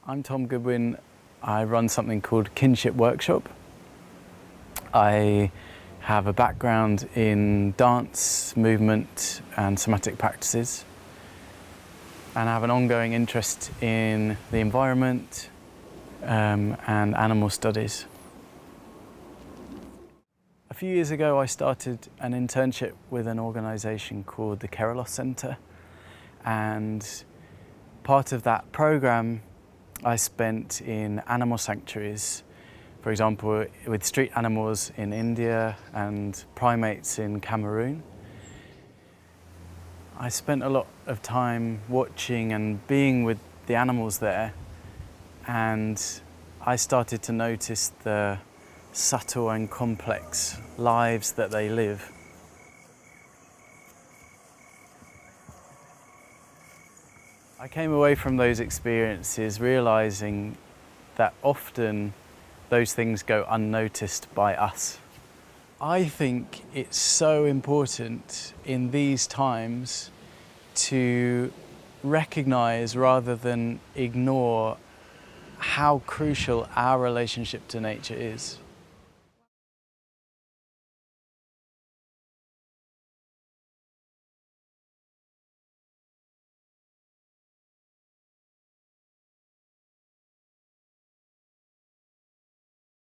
I'm Tom Goodwin. I run something called Kinship Workshop. I have a background in dance, movement and somatic practices, and I have an ongoing interest in the environment and animal studies. A few years ago I started an internship with an organisation called the Kerelos Centre, and part of that programme I spent in animal sanctuaries, for example with street animals in India and primates in Cameroon. I spent a lot of time watching and being with the animals there, and I started to notice the subtle and complex lives that they live. I came away from those experiences realising that often those things go unnoticed by us. I think it's so important in these times to recognise rather than ignore how crucial our relationship to nature is.